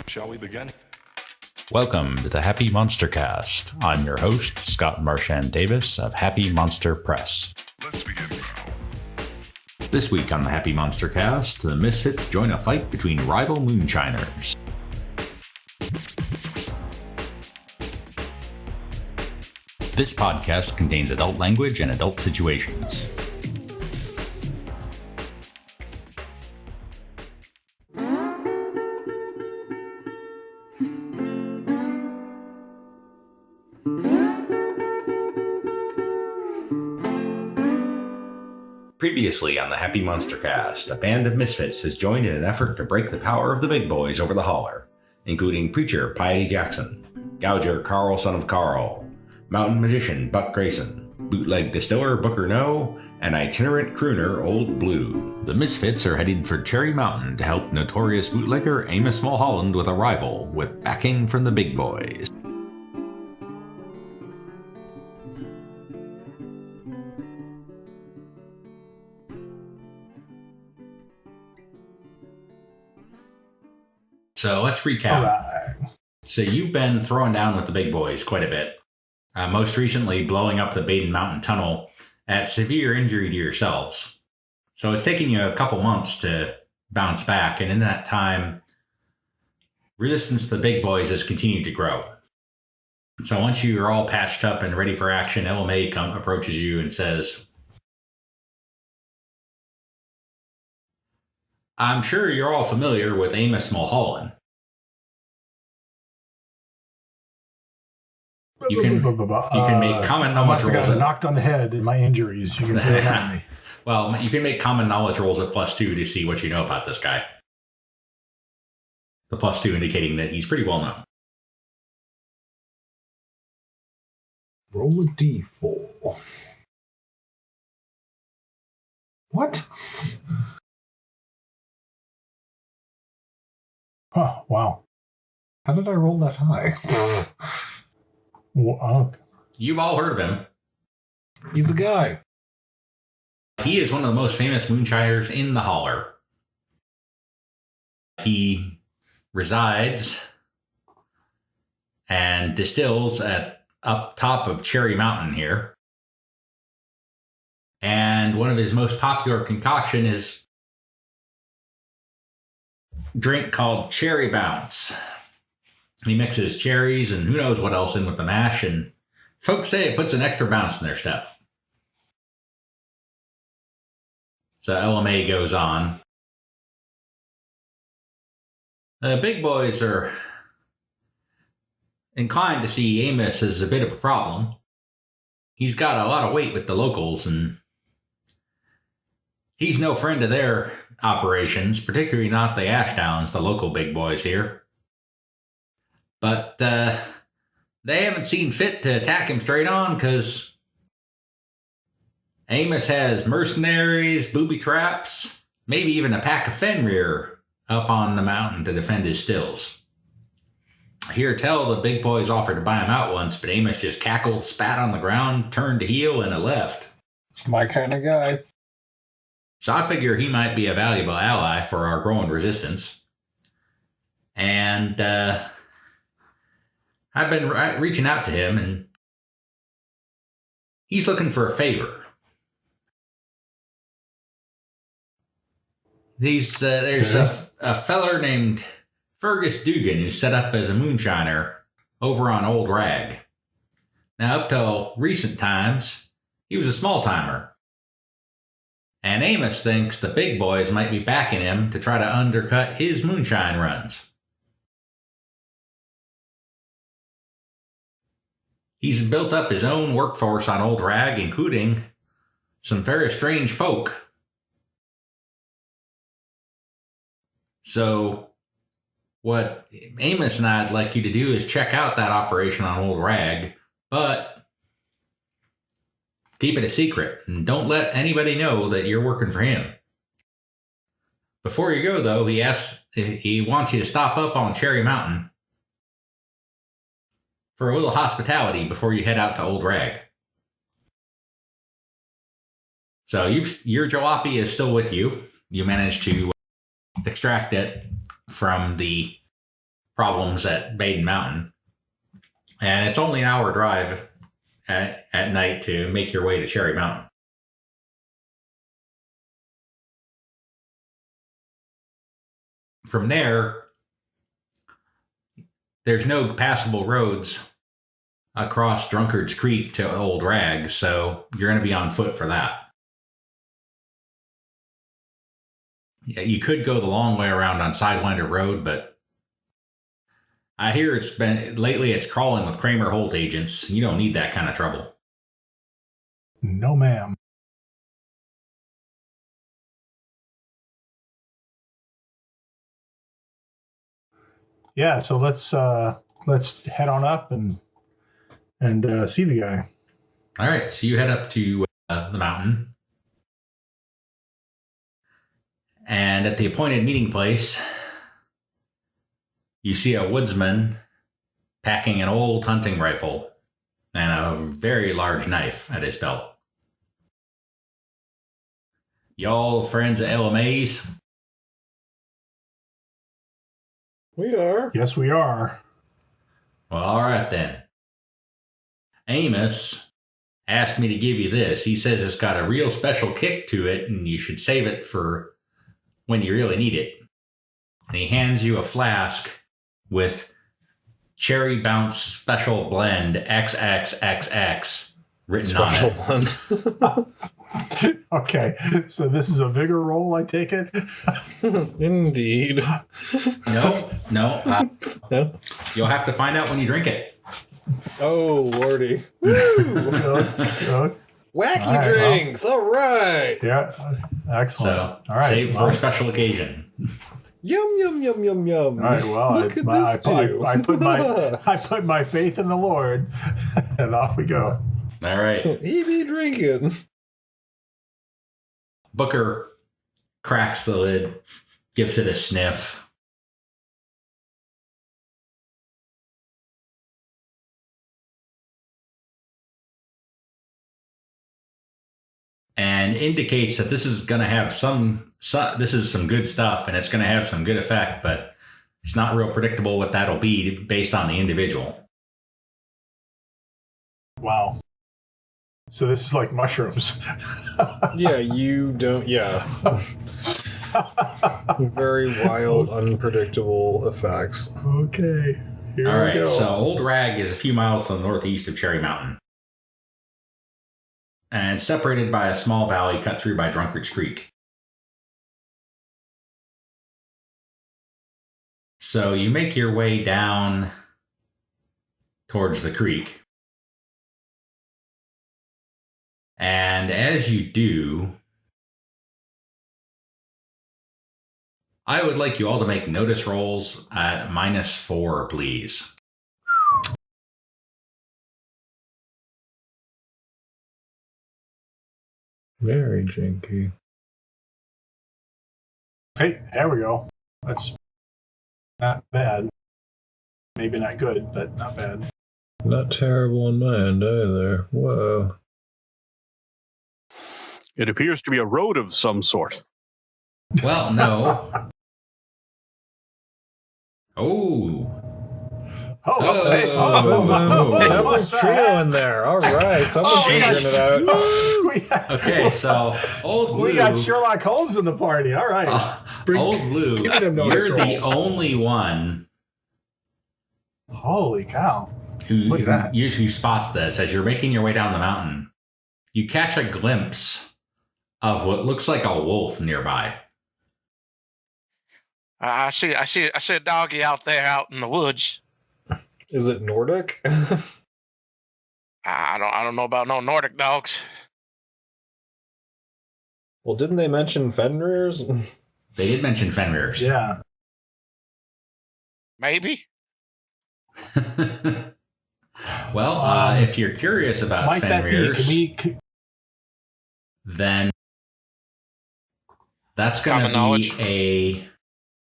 Shall we begin? Welcome to the Happy MonsterCast. I'm your host, Scott Marchand Davis of Happy Monster Press. Let's begin now. This week on the Happy MonsterCast, the misfits join a fight between rival Moonshiners. This podcast contains adult language and adult situations. Previously on the Happy MonsterCast, a band of misfits has joined in an effort to break the power of the big boys over the Holler, including preacher Piety Jackson, gouger Karl son of Karl, mountain magician Buck Grayson, bootleg distiller Booker Noe, and itinerant crooner Old Blue. The misfits are headed for Cherry Mountain to help notorious bootlegger Amos Mulholland with a rival, with backing from the big boys. So let's recap. All right. So you've been throwing down with the big boys quite a bit. Most recently blowing up the Baden Mountain Tunnel at severe injury to yourselves. So it's taken you a couple months to bounce back, and in that time, resistance to the big boys has continued to grow. So once you're all patched up and ready for action, LMA approaches you and says, I'm sure you're all familiar with Amos Mulholland. You can make common knowledge rolls. I got knocked on the head in my injuries. You can throw it on me. Well, you can make common knowledge rolls at +2 to see what you know about this guy. The +2 indicating that he's pretty well known. Roll a d4. What? Oh, wow. How did I roll that high? Well, You've all heard of him. He's a guy. He is one of the most famous moonshiners in the Holler. He resides and distills up top of Cherry Mountain here. And one of his most popular concoction is a drink called Cherry Bounce. He mixes cherries and who knows what else in with the mash, and folks say it puts an extra bounce in their step. So LMA goes on. The big boys are inclined to see Amos as a bit of a problem. He's got a lot of weight with the locals, and he's no friend of their operations, particularly not the Ashdowns, the local big boys here. But they haven't seen fit to attack him straight on because Amos has mercenaries, booby traps, maybe even a pack of Fenrir up on the mountain to defend his stills. I hear tell the big boys offered to buy him out once, but Amos just cackled, spat on the ground, turned to heel, and left. My kind of guy. So I figure he might be a valuable ally for our growing resistance. And I've been reaching out to him, and he's looking for a favor. There's a feller named Fergus Dugan who's set up as a moonshiner over on Old Rag. Now, up till recent times, he was a small-timer. And Amos thinks the big boys might be backing him to try to undercut his moonshine runs. He's built up his own workforce on Old Rag, including some very strange folk. So, what Amos and I'd like you to do is check out that operation on Old Rag, but keep it a secret, and don't let anybody know that you're working for him. Before you go, though, he wants you to stop up on Cherry Mountain for a little hospitality before you head out to Old Rag. So your jalopy is still with you. You managed to extract it. from the problems at Baden Mountain. And it's only an hour drive at night to make your way to Cherry Mountain. From there, there's no passable roads across Drunkard's Creek to Old Rag, so you're going to be on foot for that. Yeah, you could go the long way around on Sidewinder Road, but I hear it's crawling with Kramer Holt agents. You don't need that kind of trouble. No, ma'am. Yeah, so let's head on up and see the guy. All right, so you head up to the mountain. And at the appointed meeting place, you see a woodsman packing an old hunting rifle and a very large knife at his belt. Y'all friends at LMA's? We are. Yes, we are. Well, all right then. Amos asked me to give you this. He says it's got a real special kick to it, and you should save it for when you really need it. And he hands you a flask with Cherry Bounce Special Blend XXXX written Special on it. blend. Okay, so this is a vigor roll, I take it? Indeed. No. No? You'll have to find out when you drink it. Oh, lordy. Woo! Good. Wacky All right, drinks. All right. Yeah, excellent. So, All right, save for a special occasion. Yum, yum, yum, yum, yum. All right, well, Look at this do. I put my faith in the Lord, and off we go. All right. He be drinking. Booker cracks the lid, gives it a sniff. And indicates that this is going to have this is some good stuff and it's going to have some good effect, but it's not real predictable what that'll be based on the individual. Wow. So this is like mushrooms. Yeah, you don't. Yeah. Very wild, unpredictable effects. Okay. Here All we right, go. so Old Rag is a few miles to the northeast of Cherry Mountain. And it's separated by a small valley cut through by Drunkard's Creek. So you make your way down towards the creek. And as you do, I would like you all to make notice rolls at -4, please. Very jinky. Hey, there we go. That's not bad. Maybe not good, but not bad. Not terrible on my end either. Whoa. It appears to be a road of some sort. Well, no. Oh. Hey, Devil's Trio in there. All right. Someone's figuring it out. Okay, so Old Blue. We got Sherlock Holmes in the party. All right. Old Blue, give me them notice you're the rolls. only one Holy cow. who Look at that. usually spots this as you're making your way down the mountain. You catch a glimpse of what looks like a wolf nearby. I see a doggy out there out in the woods. Is it Nordic? I don't know about no Nordic dogs. Well, didn't they mention Fenrir's? They did mention Fenrir's. Yeah. Maybe. Well, if you're curious about Might that be? Fenrir's, then that's going Common to knowledge? be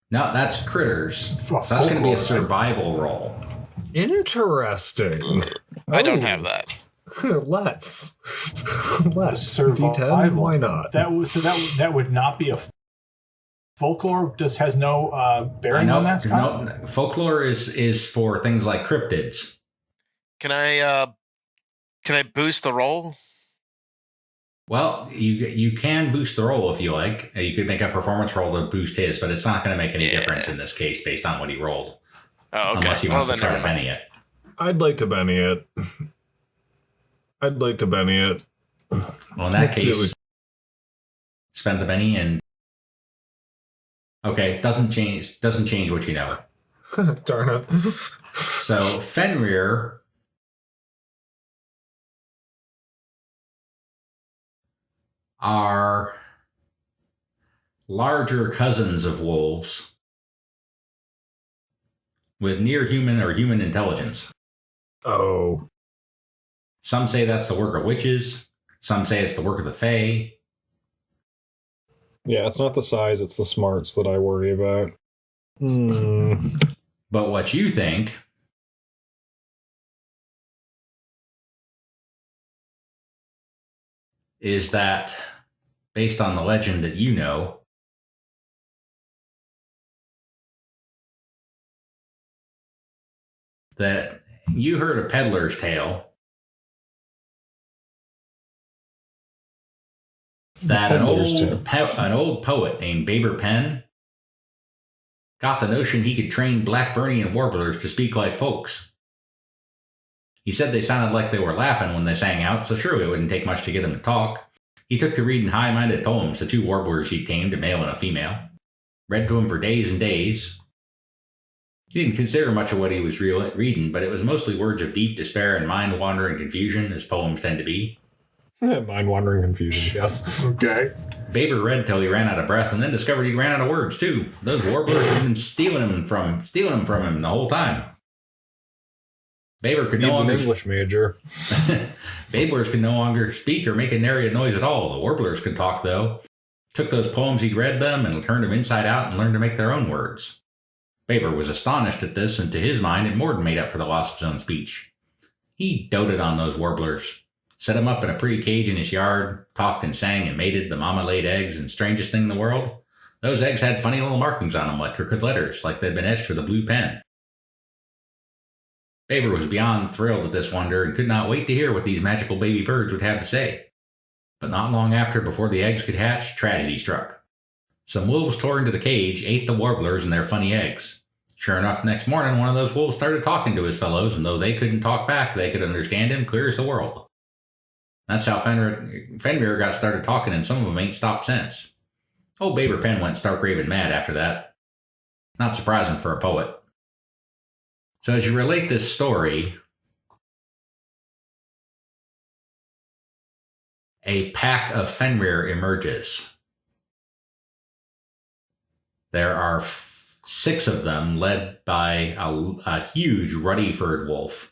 no, that's critters. So that's going to be a survival roll. Interesting. I don't have that. Let's D10. Survival. Why not? That would not be a folklore just has no bearing on that, Scott? No, folklore is for things like cryptids. Can I boost the roll? Well, you can boost the roll if you like. You could make a performance roll to boost his, but it's not going to make any difference in this case based on what he rolled. Oh, okay. Unless he wants to try to Benny it. I'd like to Benny it. Well, in that case, spend the Benny and... Okay, doesn't change what you know. Darn it. So, Fenrir are larger cousins of wolves with near human or human intelligence. Oh. Some say that's the work of witches. Some say it's the work of the Fae. Yeah, it's not the size, it's the smarts that I worry about. But what you think is that, based on the legend that you know, that you heard a peddler's tale that an old poet named Baber Penn got the notion he could train Blackburnian warblers to speak like folks. He said they sounded like they were laughing when they sang out, so surely it wouldn't take much to get them to talk. He took to reading high-minded poems to 2 warblers he tamed, a male and a female. Read to them for days and days. He didn't consider much of what he was reading, but it was mostly words of deep despair and mind-wandering confusion, as poems tend to be. Mind-wandering confusion, yes. Okay. Baber read till he ran out of breath, and then discovered he ran out of words, too. Those warblers had been stealing them from him the whole time. Baber could no longer... an English major. Bablers could no longer speak or make a nary a noise at all. The warblers could talk, though. Took those poems he'd read them and turned them inside out and learned to make their own words. Baber was astonished at this, and to his mind, it more than made up for the loss of his own speech. He doted on those warblers. Set them up in a pretty cage in his yard, talked and sang and mated. The mama laid eggs, and strangest thing in the world, those eggs had funny little markings on them like crooked letters, like they'd been etched with a blue pen. Baber was beyond thrilled at this wonder and could not wait to hear what these magical baby birds would have to say. But not long after, before the eggs could hatch, tragedy struck. Some wolves tore into the cage, ate the warblers and their funny eggs. Sure enough, next morning, one of those wolves started talking to his fellows, and though they couldn't talk back, they could understand him clear as the world. That's how Fenrir got started talking, and some of them ain't stopped since. Old Baber Penn went stark raving mad after that. Not surprising for a poet. So as you relate this story, a pack of Fenrir emerges. There are 6 of them, led by a huge ruddy furred wolf.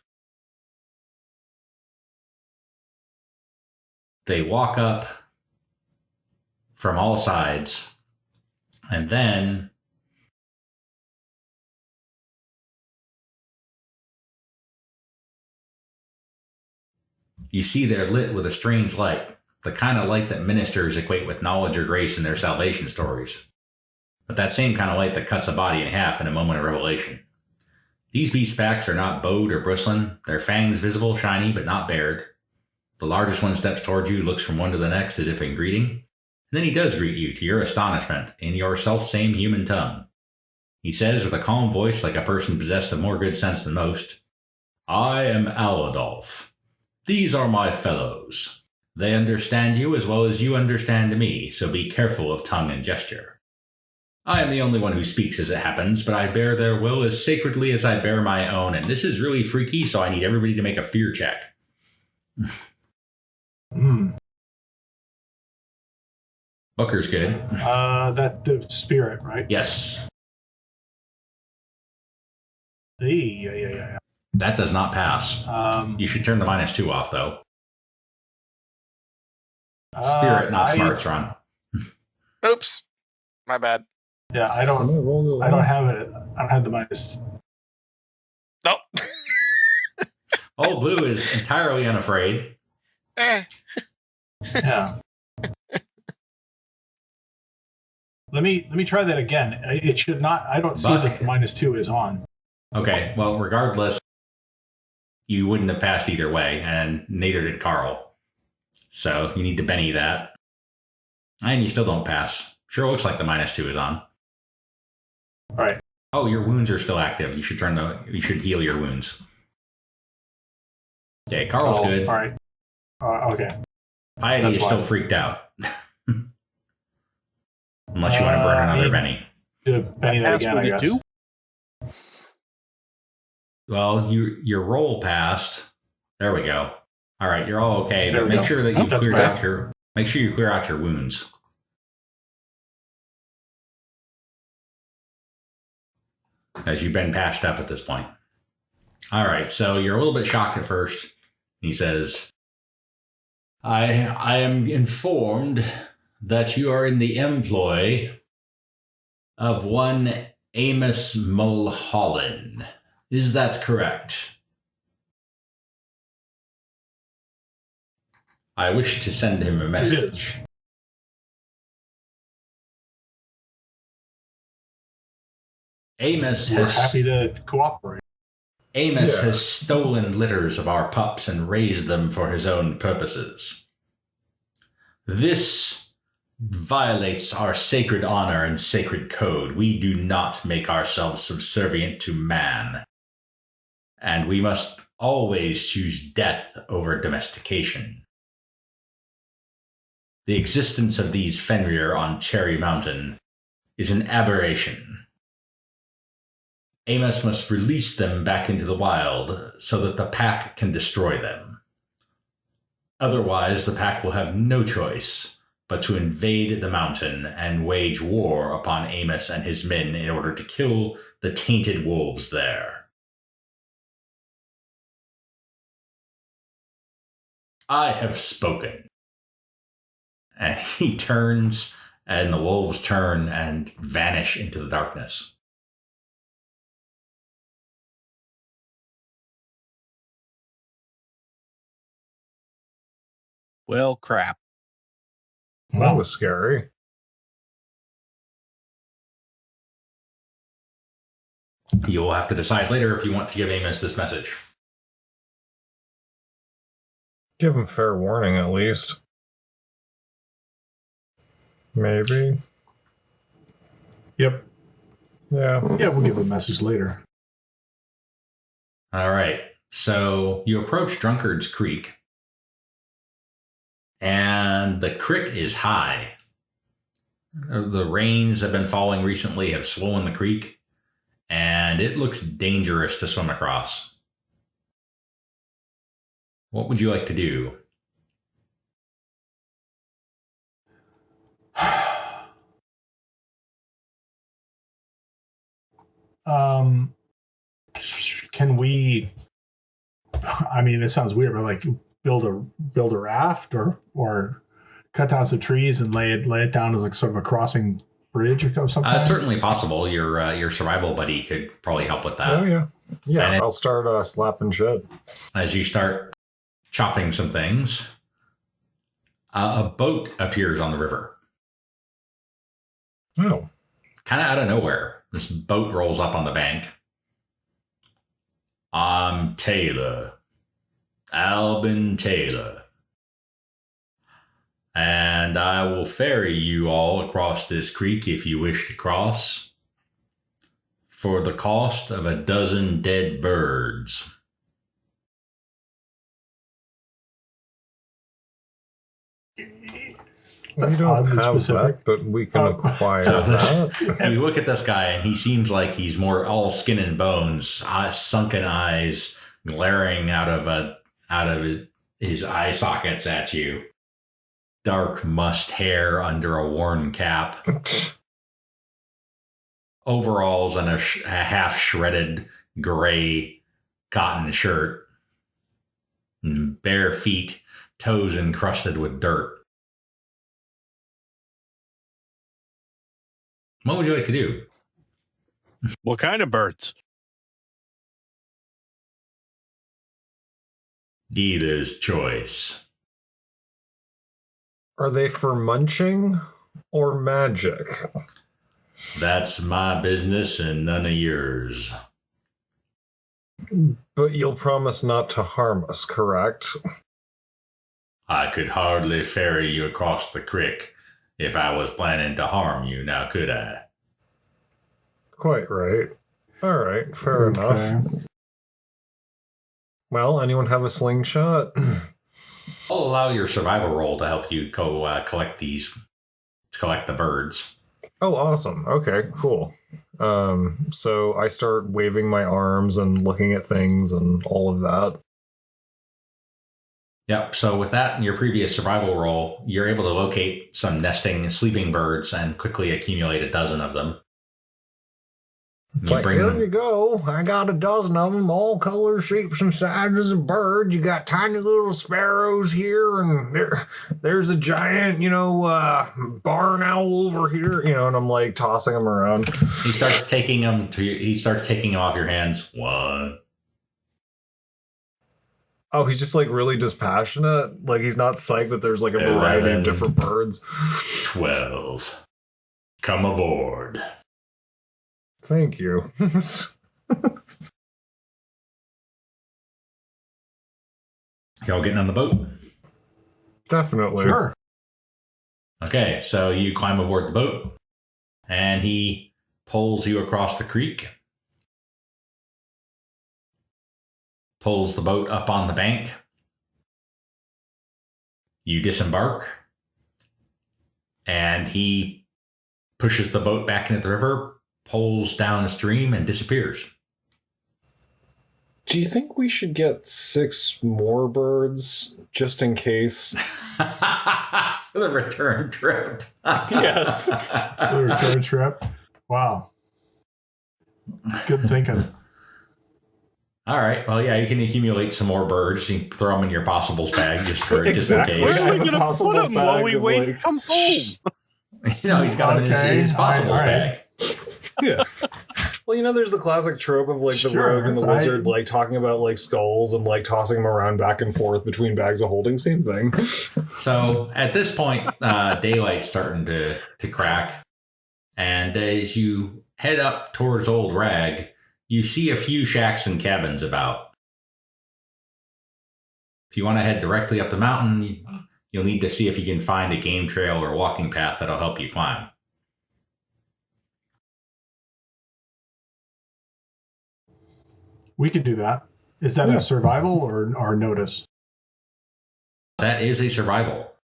They walk up from all sides, and then you see they're lit with a strange light, the kind of light that ministers equate with knowledge or grace in their salvation stories. But that same kind of light that cuts a body in half in a moment of revelation. These beast packs are not bowed or bristling, their fangs visible, shiny, but not bared. The largest one steps towards you, looks from one to the next as if in greeting, and then he does greet you, to your astonishment, in your self-same human tongue. He says with a calm voice like a person possessed of more good sense than most, "I am Aladolf. These are my fellows. They understand you as well as you understand me, so be careful of tongue and gesture. I am the only one who speaks as it happens, but I bear their will as sacredly as I bear my own, and this is really freaky, so I need everybody to make a fear check." Booker's good. That the spirit, right? Yes. Yeah. That does not pass. You should turn the -2 off, though. Spirit, not smarts, Ron. Oops. My bad. Yeah, I don't have it. I don't have the minus. Nope. Old Blue is entirely unafraid. Yeah. Let me try that again. It should not. I don't see Buck. that the -2 is on. Okay, well, regardless, you wouldn't have passed either way, and neither did Karl. So you need to Benny that. And you still don't pass. Sure looks like the -2 is on. All right. Oh, your wounds are still active. You should heal your wounds. Okay, Karl's good. All right. Okay. Piety That's is still why. freaked out. Unless you want to burn another Benny. Benny that again, I guess. Well, your roll passed. There we go. All right, you're all okay, There but we make go. sure that you That's clear bad. out you clear out your wounds. As you've been patched up at this point. All right, so you're a little bit shocked at first. He says, I am informed that you are in the employ of one Amos Mulholland. Is that correct? I wish to send him a message. Amos We're has happy to cooperate. Amos has stolen litters of our pups and raised them for his own purposes. This violates our sacred honor and sacred code. We do not make ourselves subservient to man. And we must always choose death over domestication. The existence of these Fenrir on Cherry Mountain is an aberration. Amos must release them back into the wild so that the pack can destroy them. Otherwise, the pack will have no choice but to invade the mountain and wage war upon Amos and his men in order to kill the tainted wolves there. I have spoken. And he turns, and the wolves turn and vanish into the darkness. Well, crap. That was scary. You'll have to decide later if you want to give Amos this message. Give him fair warning, at least. Maybe. Yep. Yeah. Yeah, we'll give a message later. All right. So you approach Drunkard's Creek. And the creek is high. The rains have been falling recently, have swollen the creek. And it looks dangerous to swim across. What would you like to do? Can we? I mean, it sounds weird, but like build a raft or cut down some trees and lay it down as like sort of a crossing bridge or something. It's certainly possible. Your survival buddy could probably help with that. Oh, yeah. Yeah, And I'll start slapping shit. As you start chopping some things, a boat appears on the river. Oh. Kind of out of nowhere. This boat rolls up on the bank. I'm Taylor. Albin Taylor. And I will ferry you all across this creek if you wish to cross, for the cost of a dozen dead birds. We don't Oddly have specific. that, but we can acquire So that. you look at this guy, and he seems like he's more all skin and bones, sunken eyes glaring out of his eye sockets at you. Dark mussed hair under a worn cap. Overalls and a half shredded gray cotton shirt. And bare feet, toes encrusted with dirt. What would you like to do? What kind of birds? Dealer's choice. Are they for munching or magic? That's my business and none of yours. But you'll promise not to harm us, correct? I could hardly ferry you across the creek if I was planning to harm you, now could I? Quite right. All right, fair enough. Well, anyone have a slingshot? I'll allow your survival roll to help you go collect the birds. Oh, awesome. Okay, cool. So I start waving my arms and looking at things and all of that. Yep, so with that and your previous survival roll, you're able to locate some nesting, sleeping birds and quickly accumulate a dozen of them. It's like, here you go. I got a dozen of them, all colors, shapes, and sizes of birds. You got tiny little sparrows here, and there's a giant, barn owl over here, and I'm like tossing them around. He starts taking them off your hands. One. Oh, he's just like really dispassionate. Like he's not psyched that there's like a variety 11, of different birds. 12. Come aboard. Thank you. Y'all getting on the boat? Definitely. Sure. Okay, so you climb aboard the boat, and he pulls you across the creek, pulls the boat up on the bank. You disembark, and he pushes the boat back into the river, pulls down the stream, and disappears. Do you think we should get 6 more birds just in case? For the return trip. Yes. The return trip. Wow. Good thinking. All right. Well, yeah, you can accumulate some more birds. You can throw them in your possibles bag just in Exactly. case. Where are we I have a going to possibles put him while bag we of, wait like- to come home? He's got them in his possibles all right. bag. Yeah. Well, there's the classic trope of like the Sure, rogue and the wizard like talking about like skulls and like tossing them around back and forth between bags of holding. Same thing. So at this point, daylight's starting to crack. And as you head up towards Old Rag, you see a few shacks and cabins about. If you want to head directly up the mountain, you'll need to see if you can find a game trail or walking path that'll help you climb. We could do that. Is that Yeah. a survival or notice? That is a survival.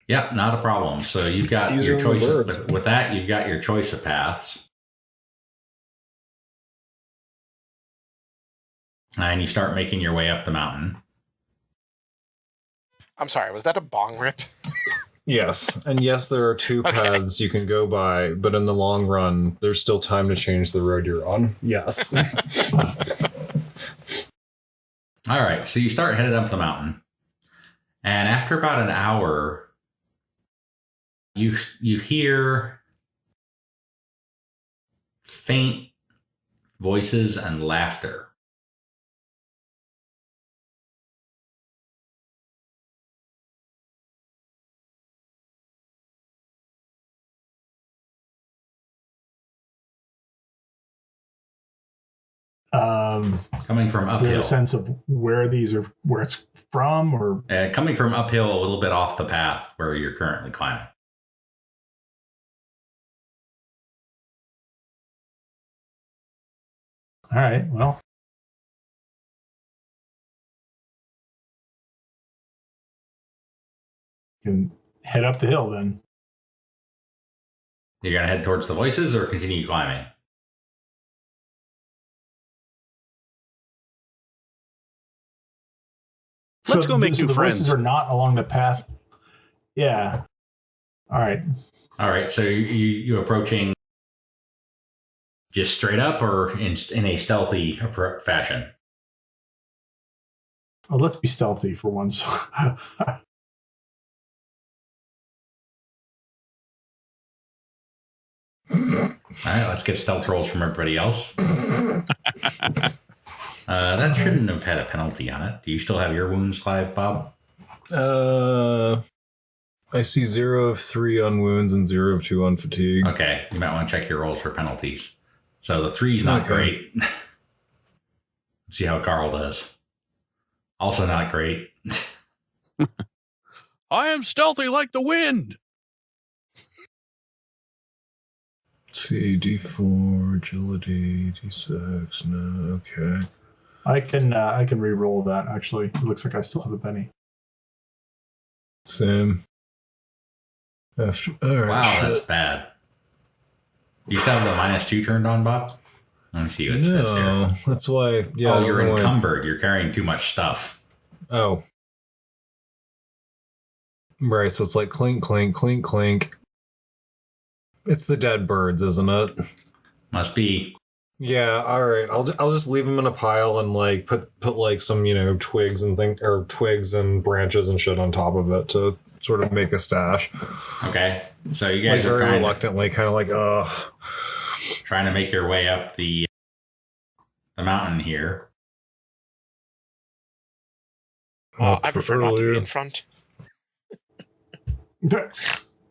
Yep, not a problem. So you've got Easier your than the choice. birds. With that, you've got your choice of paths. And you start making your way up the mountain. I'm sorry, was that a bong rip? Yes. And yes, there are 2 paths you can go by, but in the long run, there's still time to change the road you're on. Yes. All right, so you start headed up the mountain. And after about an hour, you hear faint voices and laughter. Coming from Do you have uphill. a sense of where it's from, or Coming from uphill a little bit off the path where you're currently climbing. all right, well, you can head up the hill then. You're going to head towards the voices or continue climbing? Let's go make new the friends. voices are not along the path. Yeah. All right. All right, so you approaching just straight up or in a stealthy fashion? Well, let's be stealthy for once. All right, let's get stealth rolls from everybody else. That shouldn't have had a penalty on it. Do you still have your wounds, Clive, Bob? I see 0 of 3 on wounds and 0 of 2 on fatigue. Okay, you might want to check your rolls for penalties. So the 3's not great. Let's see how Karl does. Also not great. I am stealthy like the wind. See, D4, agility, D6, no, okay. I can re-roll that, actually. It looks like I still have a penny. Same. All right, wow, that's bad. You still have the -2 turned on, Bob? Let me see what it says here. No, that's why. Yeah, Oh, you're encumbered. You're carrying too much stuff. Oh. Right, so it's like clink, clink, clink, clink. It's the dead birds, isn't it? Must be. Yeah, all right. I'll just leave them in a pile and like put like some, twigs and branches and shit on top of it to sort of make a stash. Okay. So you guys like are very reluctantly kind of like trying to make your way up the mountain here. I prefer not to be in front.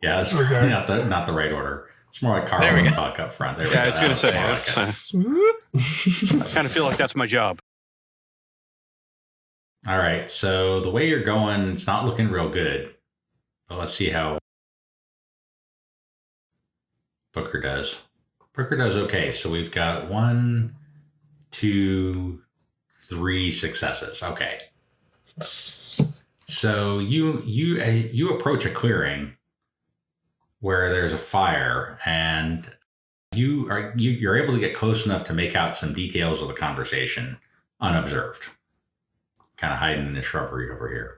Yeah, that's probably not the right order. It's more like Karl and Buck up front. There I was going to say, I kind of feel like that's my job. All right, so the way you're going, it's not looking real good. But let's see how Booker does. Booker does okay. So we've got 1, 2, 3 successes. Okay. So you approach a clearing where there's a fire, and you're able to get close enough to make out some details of the conversation unobserved, kind of hiding in the shrubbery over here.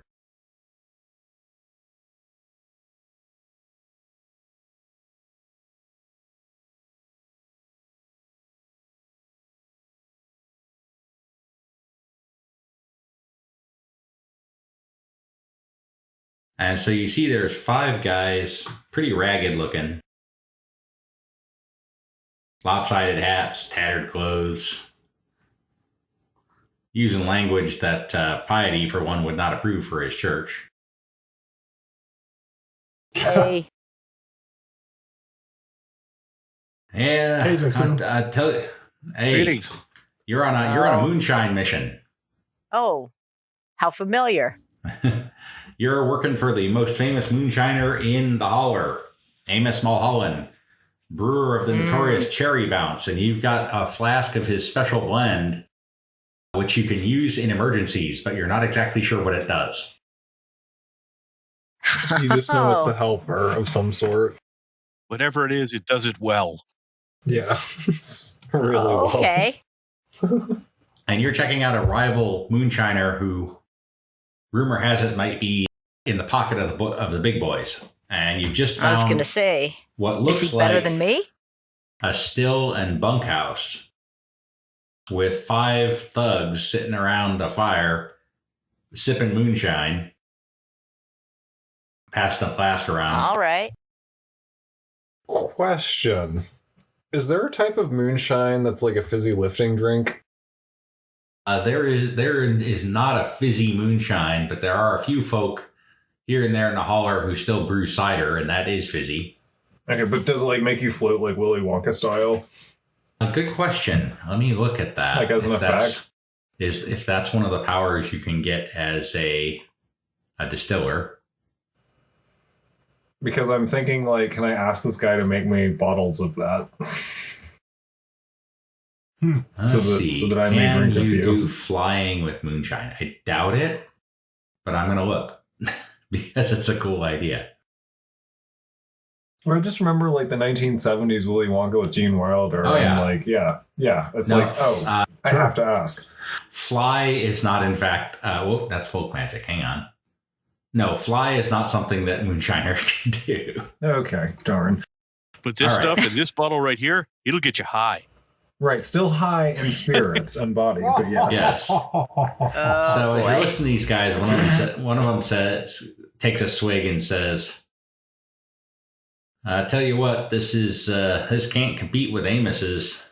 And so you see there's 5 guys, pretty ragged looking. Lopsided hats, tattered clothes. Using language that Piety, for one, would not approve for his church. Hey. Yeah, Hey, Jackson. I tell you. Hey, Greetings. you're on a moonshine mission. Oh, how familiar. You're working for the most famous moonshiner in the Holler, Amos Mulholland, brewer of the notorious Cherry Bounce, and you've got a flask of his special blend, which you can use in emergencies, but you're not exactly sure what it does. You just know it's a helper of some sort. Whatever it is, it does it well. Yeah, it's really well. Okay. And you're checking out a rival moonshiner who, rumor has it, might be in the pocket of the big boys. And you've just found I was going to say, what looks is he like better than me? a still and bunkhouse with 5 thugs sitting around a fire, sipping moonshine, passing the flask around. All right. Question. Is there a type of moonshine that's like a fizzy lifting drink? There is not a fizzy moonshine, but there are a few folk here and there in the Holler who still brew cider, and that is fizzy. Okay, but does it like make you float like Willy Wonka style? A good question. Let me look at that. Like as an effect? If that's one of the powers you can get as a distiller. Because I'm thinking, like, can I ask this guy to make me bottles of that? So that I may drink a few. Can you do flying with moonshine? I doubt it, but I'm going to look because it's a cool idea. Well, I just remember, like, the 1970s Willy Wonka with Gene Wilder. Oh, yeah. And, like, yeah. It's No, I have to ask. Fly is not, in fact, that's folk magic. Hang on. No, fly is not something that moonshiners can do. Okay, darn. But this stuff in this bottle right here, it'll get you high. Right, still high in spirits and body, but yes. Yes. So as you listen to these guys, one of them takes a swig and says, "I tell you what, this can't compete with Amos's.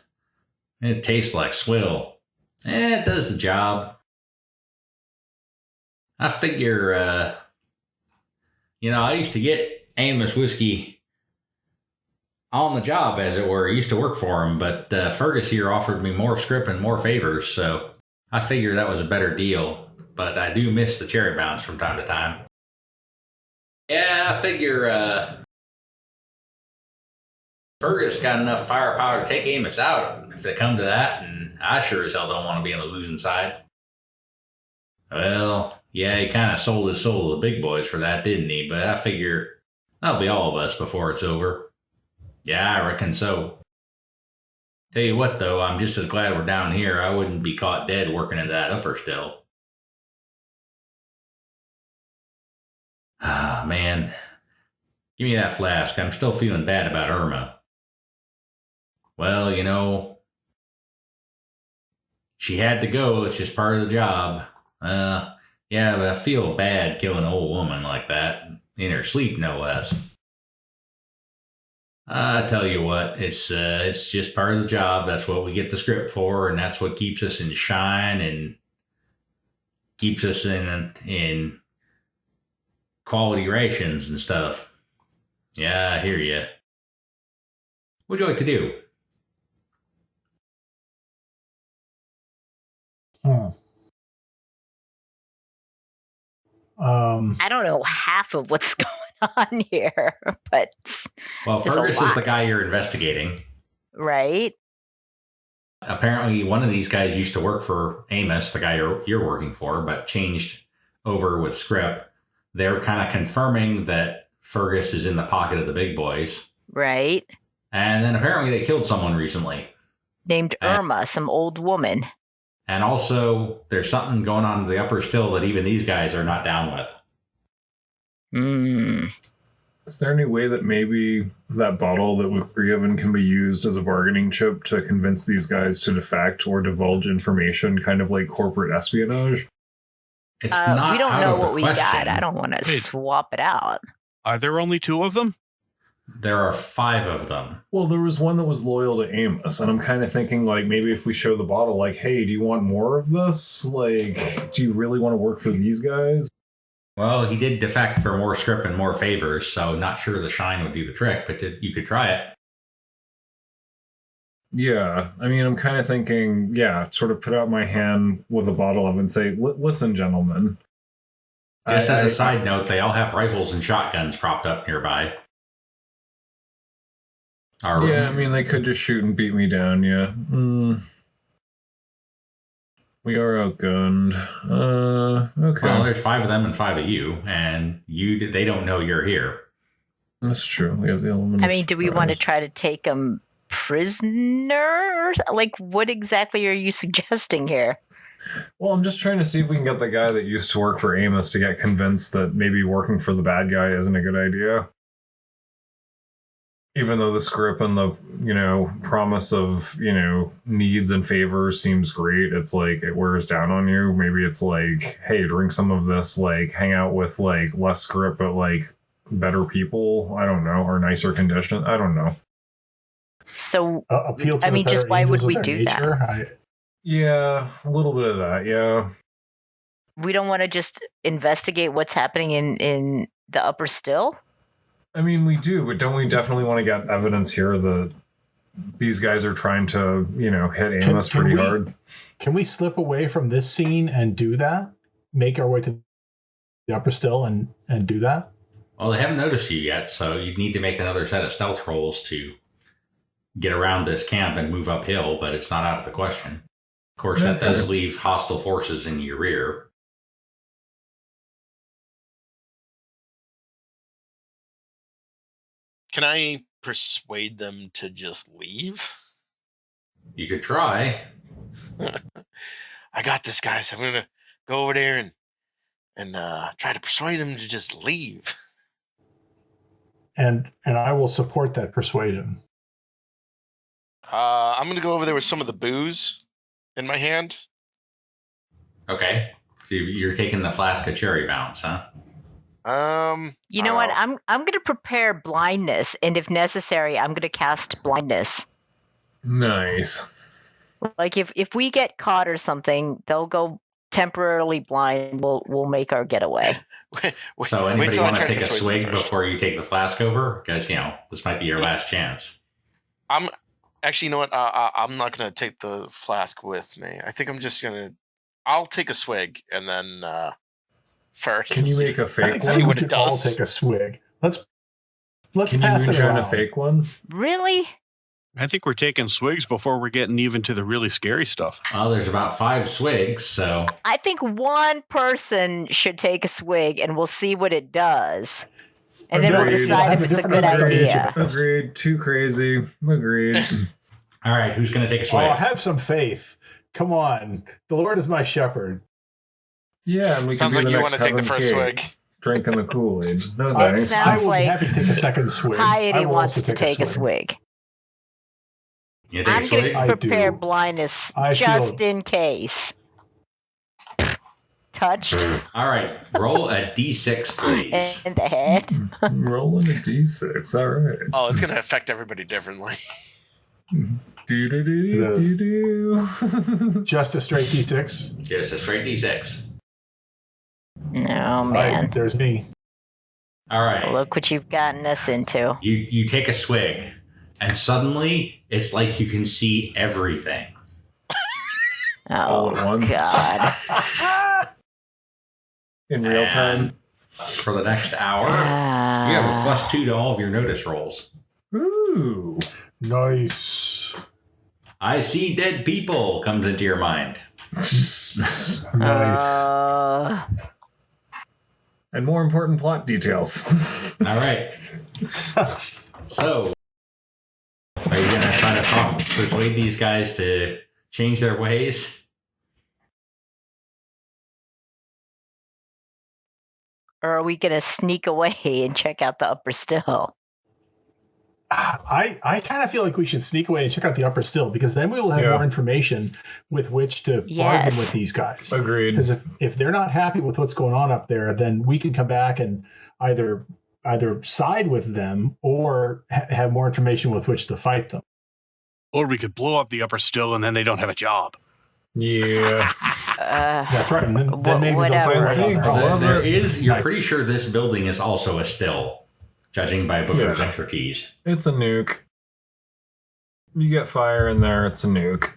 It tastes like swill. It does the job. I figure I used to get Amos whiskey on the job, as it were. I used to work for him, but Fergus here offered me more scrip and more favors, so I figured that was a better deal. But I do miss the cherry bounce from time to time. Yeah, I figure Fergus got enough firepower to take Amos out if they come to that, and I sure as hell don't want to be on the losing side. Well, yeah, he kind of sold his soul to the big boys for that, didn't he? But I figure that'll be all of us before it's over. Yeah, I reckon so. Tell you what, though, I'm just as glad we're down here. I wouldn't be caught dead working into that upper still. Ah, man. Give me that flask. I'm still feeling bad about Irma. Well, she had to go. It's just part of the job. Yeah, but I feel bad killing an old woman like that. In her sleep, no less. I tell you what, it's just part of the job. That's what we get the script for, and that's what keeps us in shine and keeps us in quality rations and stuff. Yeah, I hear you. What'd you like to do? I don't know half of what's going on here, but Well, Fergus is the guy you're investigating. Right? Apparently, one of these guys used to work for Amos, the guy you're working for, but changed over with script. They're kind of confirming that Fergus is in the pocket of the big boys. Right. And then apparently they killed someone recently. Named Irma, some old woman. And also, there's something going on in the upper still that even these guys are not down with. Is there any way that maybe that bottle that we were given can be used as a bargaining chip to convince these guys to defect or divulge information, kind of like corporate espionage? It's not. We don't know what we question. got. I don't want to swap it out. Are there only 2 of them? There are 5 of them. Well, there was one that was loyal to Amos, and I'm kind of thinking, like, maybe if we show the bottle, like, hey, do you want more of this? Like, do you really want to work for these guys? Well, he did defect for more script and more favors, so not sure the shine would do the trick, but you could try it. Yeah, I mean, I'm kind of thinking, sort of put out my hand with a bottle of it and say, listen, gentlemen. Just as a side note, they all have rifles and shotguns propped up nearby. Yeah, I mean, they could just shoot and beat me down, yeah. We are outgunned. Okay. Well, there's 5 of them and 5 of you, and they don't know you're here. That's true. We have the element. I mean, do we want to try to take them prisoners? Like, what exactly are you suggesting here? Well, I'm just trying to see if we can get the guy that used to work for Amos to get convinced that maybe working for the bad guy isn't a good idea. Even though the script and the, promise of, needs and favors seems great, it's like it wears down on you. Maybe it's like, hey, drink some of this, like hang out with like less script, but like better people. I don't know, or nicer condition. I don't know. So, appeal to I mean, just why would we do that? Yeah, a little bit of that. Yeah. We don't want to just investigate what's happening in the upper still? I mean, we do, but don't we definitely want to get evidence here that these guys are trying to, hit Amos pretty hard? Can we slip away from this scene and do that? Make our way to the upper still and do that? Well, they haven't noticed you yet, so you'd need to make another set of stealth rolls to get around this camp and move uphill, but it's not out of the question. Of course, that does leave hostile forces in your rear. Can I persuade them to just leave? You could try. I got this, guys. I'm going to go over there and try to persuade them to just leave. And I will support that persuasion. I'm going to go over there with some of the booze in my hand. Okay. So you're taking the flask of cherry bounce, huh? You know what? I'm going to prepare blindness, and if necessary, I'm going to cast blindness. Nice. Like if we get caught or something, they'll go temporarily blind, we'll make our getaway. So anybody want to take a swig before you take the flask over? Because, this might be your last chance. I'm actually, you know what? I'm not going to take the flask with me. I think I'm just going to, I'll take a swig and then first. Can you make a fake one? See what it does. I'll take a swig. Let's Can pass you it moonshine around. a fake one? Really? I think we're taking swigs before we're getting even to the really scary stuff. Well, there's about 5 swigs, so... I think one person should take a swig, and we'll see what it does. And then we'll decide if it's a good idea. Agreed. Too crazy. Agreed. All right, who's going to take a swig? Oh, have some faith. Come on. The Lord is my shepherd. Yeah, and we Sounds can like do you want to take the first swig. Drinking the Kool-Aid. No It thanks. I sounds will like be happy to take a second swig. Piety I will wants also to take a swig. You take I'm a swig? going to I prepare do. blindness I just feel- in case. Touched All right, roll a d6, please. in the head. Rolling a d6. All right. Oh, it's going to affect everybody differently. Do. Just a straight D6. Just a straight d6. No, man. Right, there's me. All right. Look what you've gotten us into. You take a swig, and suddenly it's like you can see everything. All Oh, at once. God. In real time. For the next hour, you have a +2 to all of your notice rolls. Ooh. Nice. I see dead people comes into your mind. Nice. And more important plot details. All right. So, are you going to try to persuade these guys to change their ways? Or are we going to sneak away and check out the upper still? I kind of feel like we should sneak away and check out the upper still, because then we will have more information with which to bargain with these guys. Agreed. Because if they're not happy with what's going on up there, then we can come back and either side with them or have more information with which to fight them. Or we could blow up the upper still and then they don't have a job. Yeah. That's right. And then maybe whatever. You're pretty sure this building is also a still, judging by Booker's expertise. It's a nuke. You get fire in there, it's a nuke.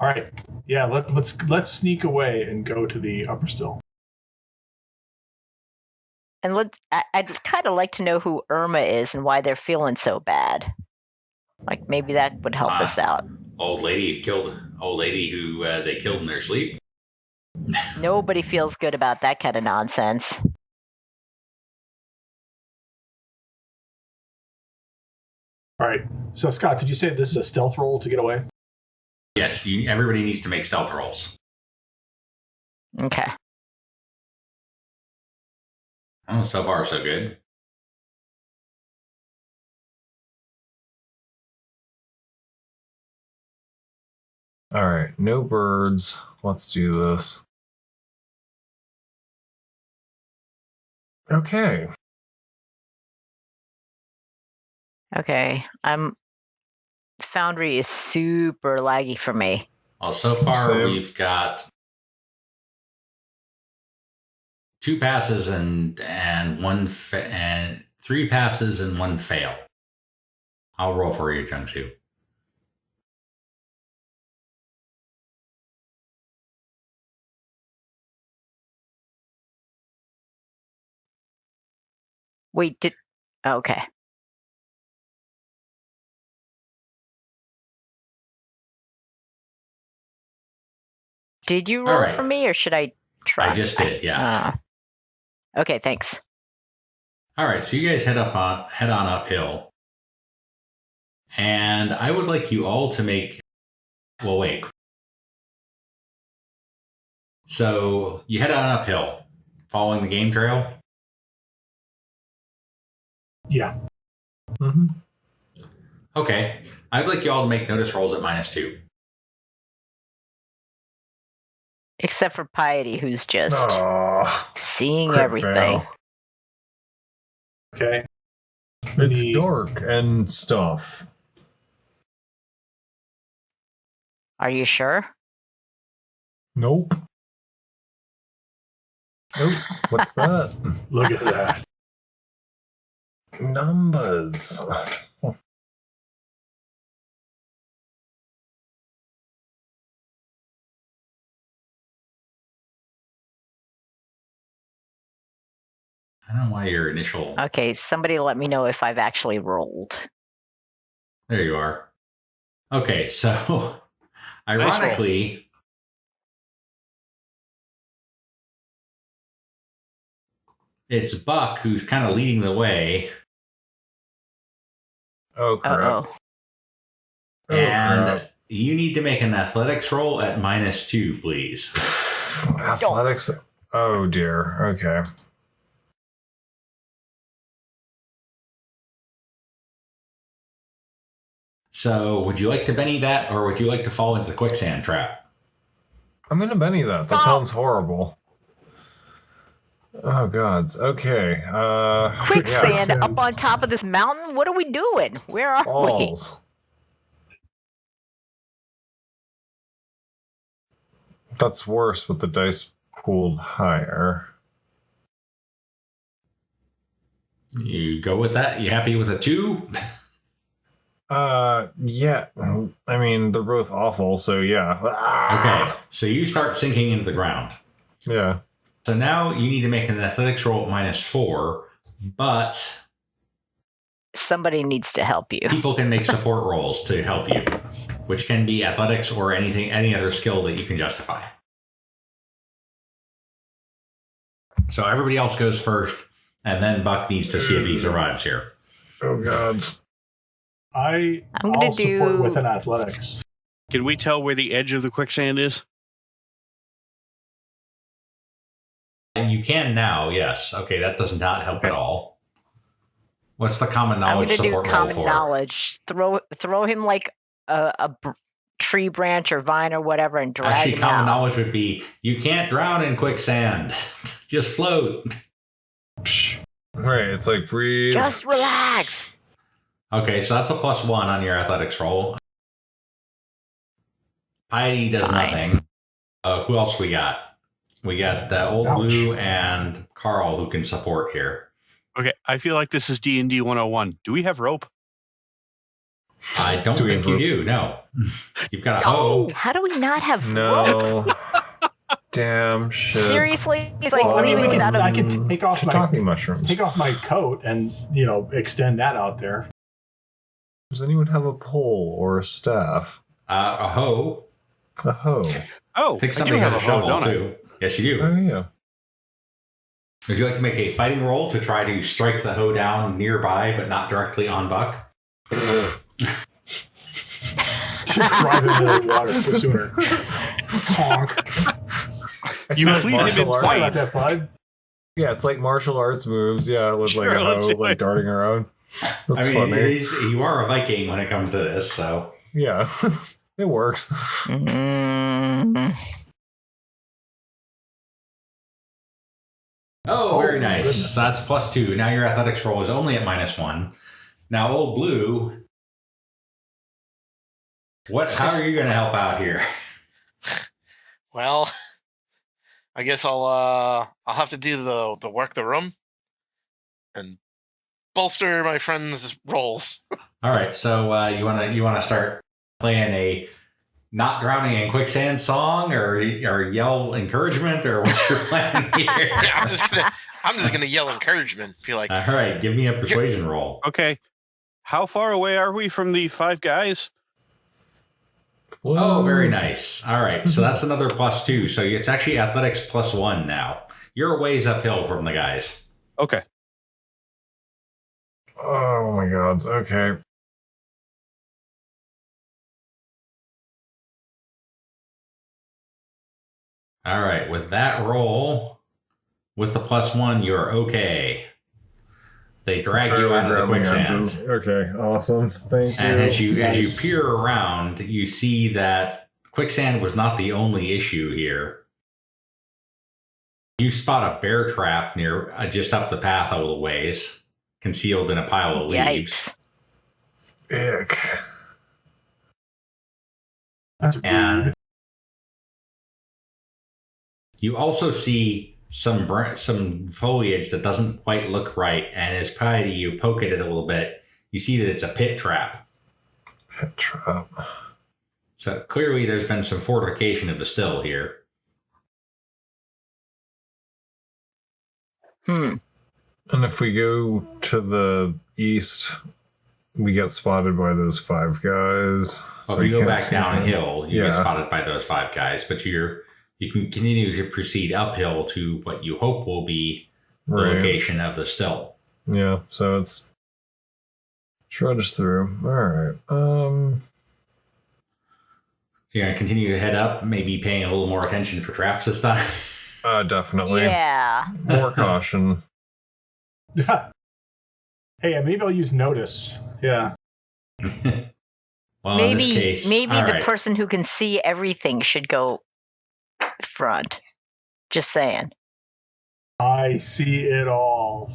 All right. Yeah, let's sneak away and go to the upper still. And I'd kind of like to know who Irma is and why they're feeling so bad. Like, maybe that would help us out. Old lady who they killed in their sleep. Nobody feels good about that kind of nonsense. All right. So, Scott, did you say this is a stealth roll to get away? Yes, everybody needs to make stealth rolls. Okay. Oh, so far so good. All right, no birds. Let's do this. Okay. Okay. Foundry is super laggy for me. Well, so far we've got 2 passes and 3 passes and 1 fail. I'll roll for you, Jung Soo. Wait, okay. Did you roll for me, or should I try? I just did, yeah. Okay, thanks. All right, so you guys head on uphill. And I would like you all to make... Well, wait. So you head on uphill, following the game trail? Yeah. Mm-hmm. Okay. I'd like you all to make notice rolls at -2. Except for Piety, who's just seeing crit everything. fail. Okay. It's dark and stuff. Are you sure? Nope. Nope. What's that? Look at that. Numbers. I don't know why your initial. Okay, somebody let me know if I've actually rolled. There you are. Okay, so ironically, it's Buck who's kind of leading the way. Oh, crap. Uh-oh. And you need to make an athletics roll at -2, please. Athletics. Oh, dear. Okay. So, would you like to Benny that, or would you like to fall into the quicksand trap? I'm going to Benny that. That sounds horrible. Oh, gods. Okay. Quicksand up on top of this mountain? What are we doing? Where are Balls. That's worse with the dice pooled higher. You go with that? You happy with a 2? Yeah. I mean, they're both awful, so yeah. Okay, so you start sinking into the ground. Yeah. So now you need to make an athletics roll at -4, but Somebody needs to help you. people can make support rolls to help you, which can be athletics or any other skill that you can justify. So everybody else goes first, and then Buck needs to see if he survives here. Oh, gods. I'm I'll gonna support do- with an athletics. Can we tell where the edge of the quicksand is? And you can now, yes. Okay, that does not help at all. What's the common I'm knowledge going to do support roll common for? knowledge. Throw him like a tree branch or vine or whatever and drag Actually, him common out. knowledge would be you can't drown in quicksand. Just float. Right, it's like breathe. Just relax. Okay, so that's a +1 on your athletics roll. Piety does Fine. nothing. Who else we got? We got Old Ouch. Blue and Karl who can support here. Okay, I feel like this is D&D 101. Do we have rope? I don't Do we think have you rope? do, no. You've got a hoe. How do we not have rope? No. Damn shit. Seriously? It's like Well, I mean, leaving it out of I can take off shiitake mushrooms. take off my coat and extend that out there. Does anyone have a pole or a staff? A hoe. A hoe. Oh, I think I do somebody have has a a hoe, shovel don't I? too. Yes, you do. Oh, yeah. Would you like to make a fighting roll to try to strike the hoe down nearby, but not directly on Buck? Drive into the water sooner. Honk. You It's like cleave him in martial Sorry twain. about that, bud. Yeah, it's like martial arts moves. Yeah, with like Sure, a let's hoe, do like it. darting around. That's I mean, funny. you are a Viking when it comes to this, so. Yeah, it works. Mm, Oh, very nice. goodness. So that's +2. Now your athletics roll is only at -1. Now, Old Blue, how are you going to help out here? Well, I guess I'll have to do the work the room and bolster my friend's rolls. All right, so you want to start playing a not drowning in quicksand song, or yell encouragement, or what's your plan here? Yeah, I'm just gonna yell encouragement. Be like, All right, give me a persuasion roll. Okay. How far away are we from the 5 guys? Oh, very nice. All right, so that's another +2. So it's actually athletics +1 now. You're a ways uphill from the guys. Okay. Oh my god. Okay. All right, with that roll, with the +1, you're okay. They drag you out of the quicksand. Okay, awesome. Thank you. And as you Nice. peer around, you see that quicksand was not the only issue here. You spot a bear trap near just up the path a little ways, concealed in a pile of leaves. yikes. Ick. That's And rude. You also see some foliage that doesn't quite look right, and as Piety, you poke at it a little bit, you see that it's a pit trap. Pit trap. So clearly there's been some fortification of the still here. And if we go to the east, we get spotted by those 5 guys. Well, if you go back downhill, you get spotted by those 5 guys, but you can continue to proceed uphill to what you hope will be the location of the still. Yeah, so it's trudge through. All right. So you're going to continue to head up, maybe paying a little more attention for traps this time? Definitely. Yeah. More caution. Yeah. Hey, maybe I'll use notice. Yeah. Well, in this case, maybe the person who can see everything should go front. Just saying. I see it all.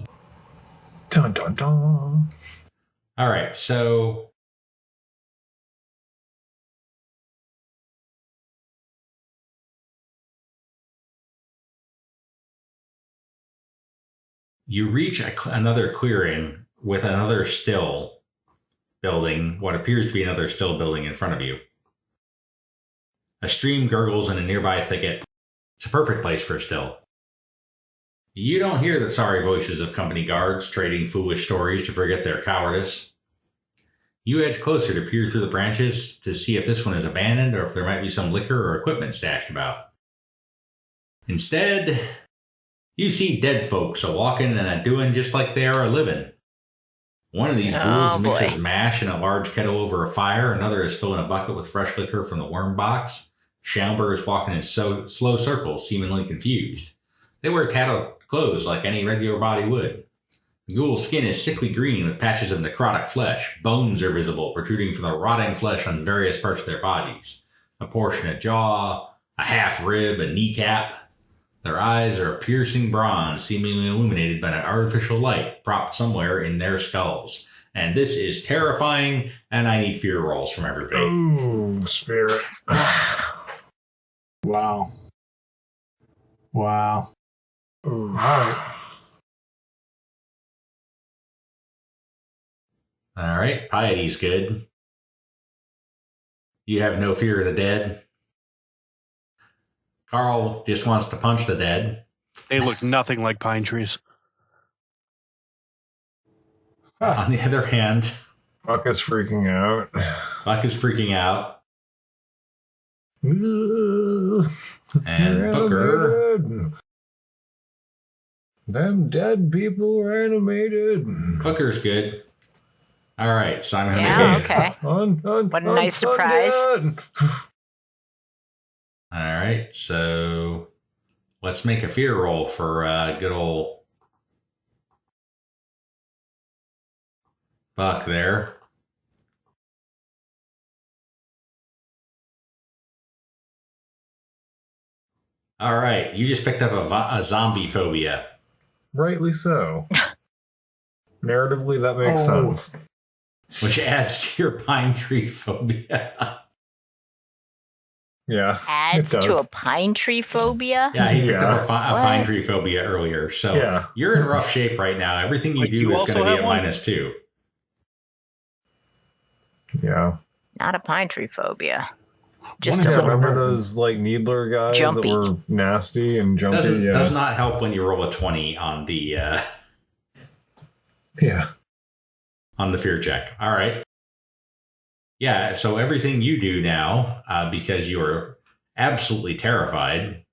Dun dun dun. All right, so you reach another clearing with another still building, what appears to be another still building in front of you. A stream gurgles in a nearby thicket. It's a perfect place for a still. You don't hear the sorry voices of company guards trading foolish stories to forget their cowardice. You edge closer to peer through the branches to see if this one is abandoned or if there might be some liquor or equipment stashed about. Instead, you see dead folks a-walking and a-doing just like they are a-living. One of these ghouls mixes mash in a large kettle over a fire. Another is filling a bucket with fresh liquor from the worm box. Schaumburg is walking in slow circles, seemingly confused. They wear tattered clothes like any regular body would. The ghoul's skin is sickly green with patches of necrotic flesh. Bones are visible, protruding from the rotting flesh on various parts of their bodies. A portion of jaw, a half rib, a kneecap. Their eyes are a piercing bronze, seemingly illuminated by an artificial light propped somewhere in their skulls. And this is terrifying, and I need fear rolls from everybody. Ooh, spirit. Wow. Wow. Ooh. All right. All right, Piety's good. You have no fear of the dead. Karl just wants to punch the dead. They look nothing like pine trees. On the other hand, Buck is freaking out. And Booker. Them dead people are animated. Booker's good. All right, so I'm going to Okay. What a nice surprise. All right, so let's make a fear roll for good old Buck there. All right, you just picked up a zombie phobia. Rightly so. Narratively, that makes sense. Which adds to your pine tree phobia. Yeah. Adds to a pine tree phobia? Yeah, he picked up a pine tree phobia earlier. So you're in rough shape right now. Everything you do is going to be at -2. Yeah. Not a pine tree phobia. Just remember those like Needler guys that were nasty and jumpy? Does not help when you roll a 20 on the on the fear check. All right. Yeah, so everything you do now, because you are absolutely terrified.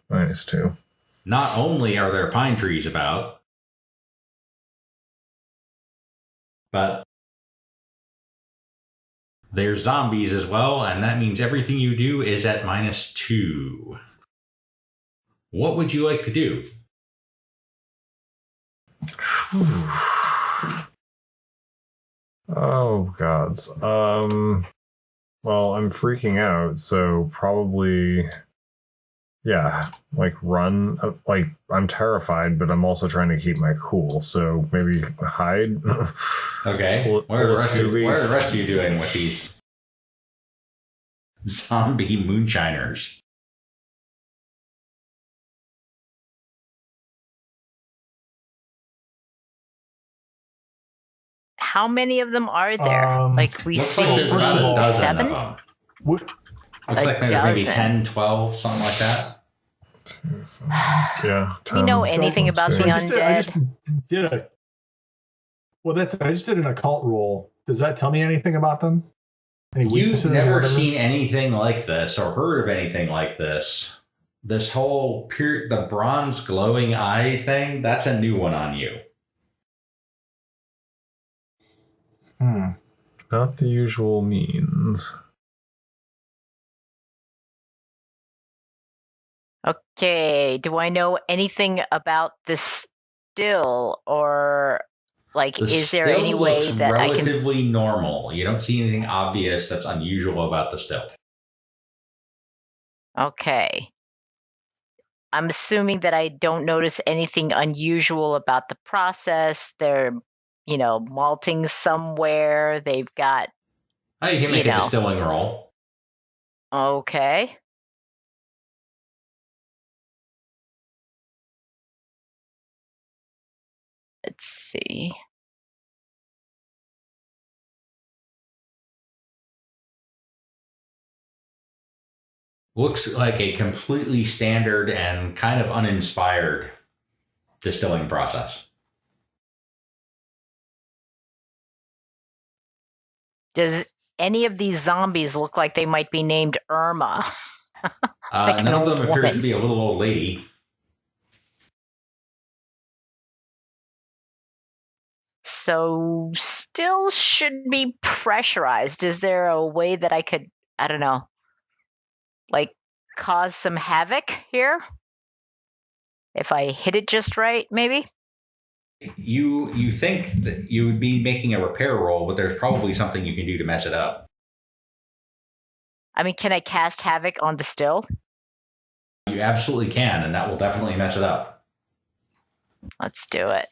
-2. Not only are there pine trees about, but there's zombies as well, and that means everything you do is at -2. What would you like to do? Oh, gods. Well, I'm freaking out, so probably, like run. Like, I'm terrified, but I'm also trying to keep my cool, so maybe hide. Okay. What are the rest of you doing with these zombie moonshiners? How many of them are there? Like we looks see like there's about a dozen 7? of them. What? Looks like maybe 10, 12, something like that. 2, 5, yeah. Do you know anything about the undead? I just did a. Well, I just did an occult roll. Does that tell me anything about them? You've never seen anything like this or heard of anything like this. This whole the bronze glowing eye thing, that's a new one on you. Not the usual means. Okay, do I know anything about this still, or like, is there any way that I can? Relatively normal. You don't see anything obvious that's unusual about the still. Okay. I'm assuming that I don't notice anything unusual about the process. They're, malting somewhere. They've got. Oh, you can make a distilling roll. Okay. Let's see. Looks like a completely standard and kind of uninspired distilling process. Does any of these zombies look like they might be named Irma? Like none of them appears to be a little old lady. So still should be pressurized. Is there a way that I could, I don't know, like cause some havoc here? If I hit it just right, maybe? You think that you would be making a repair roll, but there's probably something you can do to mess it up. I mean, can I cast havoc on the still? You absolutely can, and that will definitely mess it up. Let's do it.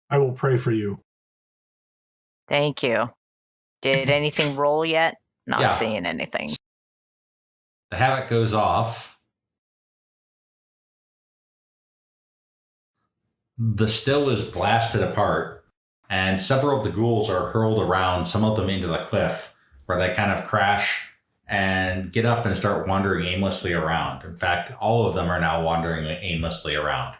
I will pray for you. Thank you. Did anything roll yet? Not seeing anything. The havoc goes off. The still is blasted apart, and several of the ghouls are hurled around, some of them into the cliff, where they kind of crash and get up and start wandering aimlessly around. In fact, all of them are now wandering aimlessly around.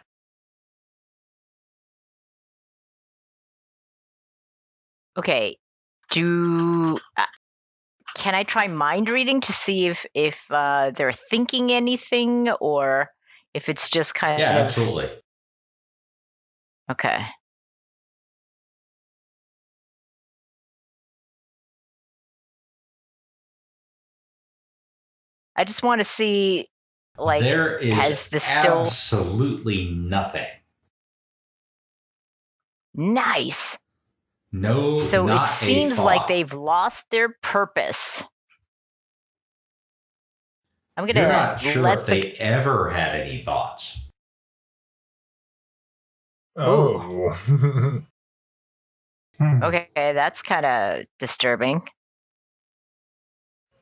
Okay. Can I try mind reading to see if they're thinking anything, or if it's just kind of... Yeah, absolutely. Okay. I just want to see, like, there is has the still... absolutely nothing. Nice. No, so not it seems a thought. like they've lost their purpose. I'm gonna You're not sure if they ever had any thoughts. Oh. Okay, that's kind of disturbing.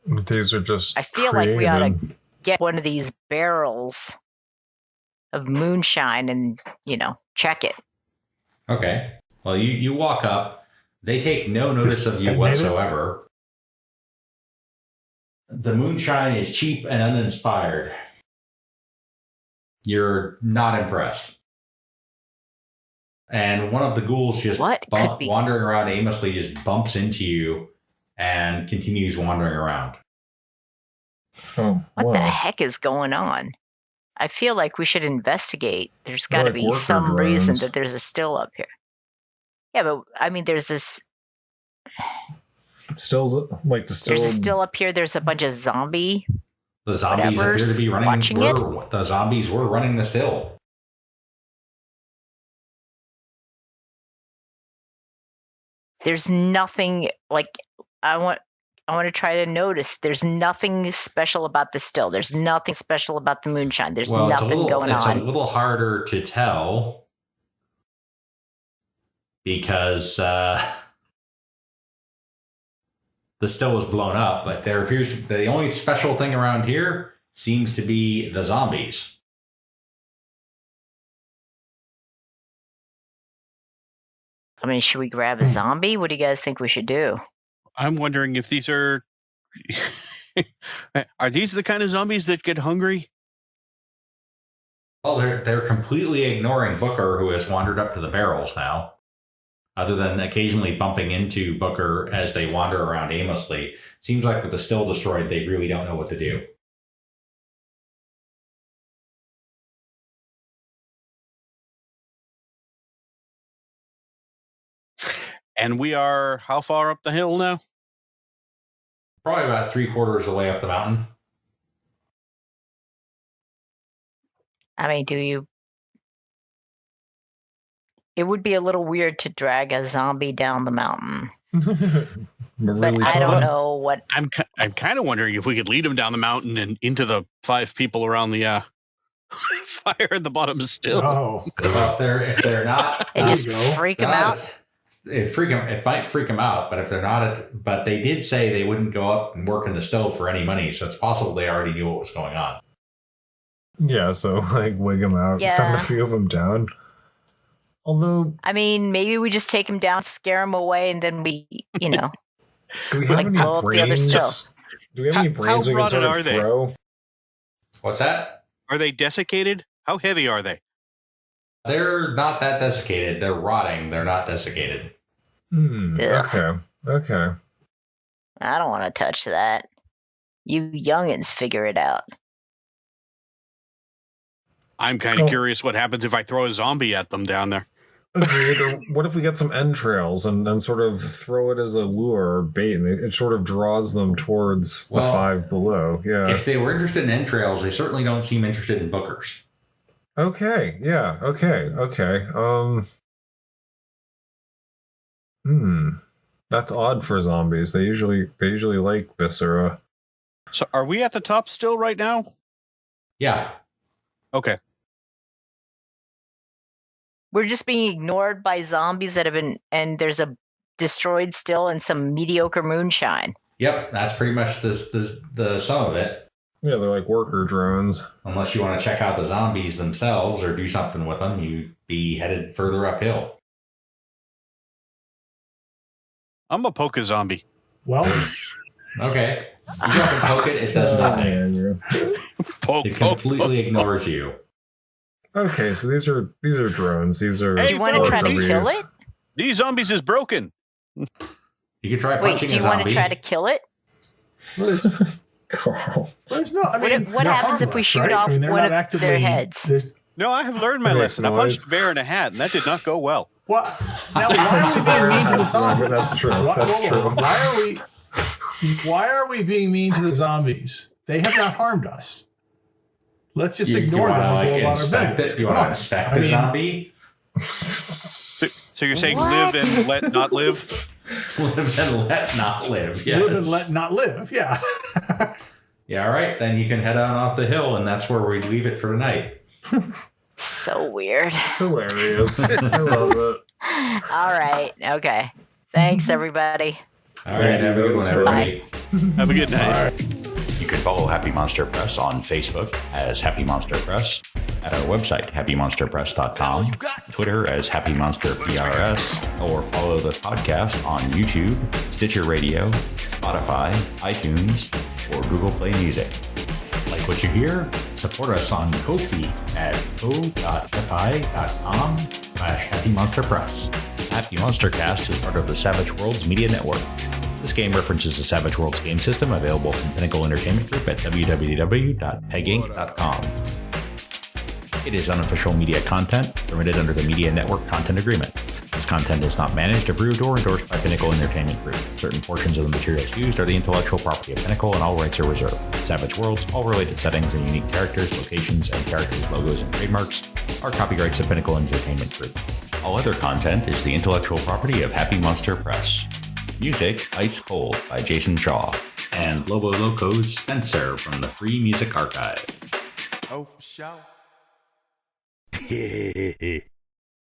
These are just. I feel like we ought to get one of these barrels of moonshine and, check it. Okay. Well, you walk up. They take no notice of you whatsoever. The moonshine is cheap and uninspired. You're not impressed. And one of the ghouls just wandering around aimlessly just bumps into you and continues wandering around. Oh, what the heck is going on? I feel like we should investigate. There's got to be some reason that there's a still up here. Yeah, but I mean, there's this... Stills, like the still... There's a still up here. There's a bunch of zombie... The zombies appear to be running... The zombies were running the still. There's nothing, like... I want to try to notice. There's nothing special about the still. There's nothing special about the moonshine. There's nothing going on. It's a little harder to tell. because the still was blown up, but there appears to be the only special thing around here seems to be the zombies. I mean, should we grab a zombie? What do you guys think we should do? I'm wondering if these are these the kind of zombies that get hungry? Well, they're completely ignoring Booker, who has wandered up to the barrels now. Other than occasionally bumping into Booker as they wander around aimlessly. Seems like with the still destroyed, they really don't know what to do. And we are how far up the hill now? Probably about 3/4 of the way up the mountain. I mean, it would be a little weird to drag a zombie down the mountain. Really I don't know what. I'm kind of wondering if we could lead them down the mountain and into the 5 people around the fire at the bottom still. Oh, Well, if they're not, And just you go. freak them out. It might freak them out, but if they're not, but they did say they wouldn't go up and work in the stove for any money, so it's possible they already knew what was going on. Yeah, so like wig them out, send a Yeah. few of them down. Although, I mean, maybe we just take them down, scare them away, and then we, do we have Like, any blow up the other brains? stove. Do we have any How brains we can rotted sort are of they? throw? What's that? Are they desiccated? How heavy are they? They're not that desiccated. They're rotting. They're not desiccated. Ugh. Okay. I don't want to touch that. You youngins figure it out. I'm kind of curious what happens if I throw a zombie at them down there. Agreed. Or what if we get some entrails and sort of throw it as a lure or bait, and it sort of draws them towards the 5 below? Yeah. If they were interested in entrails, they certainly don't seem interested in Bookers. Okay. Yeah. Okay. That's odd for zombies. They usually like viscera. So are we at the top still right now? Yeah. Okay. We're just being ignored by zombies that have been, and there's a destroyed still and some mediocre moonshine. Yep. That's pretty much the sum of it. Yeah, they're like worker drones. Unless you want to check out the zombies themselves or do something with them, you'd be headed further uphill. I'm a poke a zombie. well, Okay. You jump and poke it, it does nothing. Poke, It poke, completely ignores you. Okay, so these are drones. These are. Hey, Do you want to try to RWs. kill it? These zombies is broken. You can try Wait, punching do you a want zombie. to try to kill it? Carl. there's no. I mean, What they're happens if we harmless, shoot right? off I mean, they're one not of their actively- heads? there's- No, I have learned my Makes lesson. I noise. punched a bear in a hat, and that did not go well. What? Now, why are we being mean to the zombies? That's true. Why- That's whoa, true. whoa. Why are we being mean to the zombies? They have not harmed us. Let's just You ignore them want and to go about our inspect business. it? You Come want to on. inspect I the mean, zombie? So you're saying What? live and let not live? Live and let not live. Yes. Live and let not live. Yeah. Yeah, all right. Then you can head on off the hill, and that's where we leave it for tonight. So weird. Hilarious. I love it. All right. Okay. Thanks, everybody. All right, have a good one, everybody. Have a good night. You can follow Happy Monster Press on Facebook as Happy Monster Press, at our website, happymonsterpress.com, Twitter as Happy Monster PRS, or follow the podcast on YouTube, Stitcher Radio, Spotify, iTunes, or Google Play Music. Like what you hear? Support us on Ko-fi at ko.fi.com/happymonsterpress. Happy MonsterCast is part of the Savage Worlds Media Network. This game references the Savage Worlds game system available from Pinnacle Entertainment Group at www.peginc.com. It is unofficial media content permitted under the Media Network Content Agreement. This content is not managed, approved, or endorsed by Pinnacle Entertainment Group. Certain portions of the materials used are the intellectual property of Pinnacle and all rights are reserved. Savage Worlds, all related settings and unique characters, locations, and characters' logos and trademarks are copyrights of Pinnacle Entertainment Group. All other content is the intellectual property of Happy Monster Press. Music, Ice Cold by Jason Shaw, and Lobo Loco's Spencer from the Free Music Archive. Oh, for sure.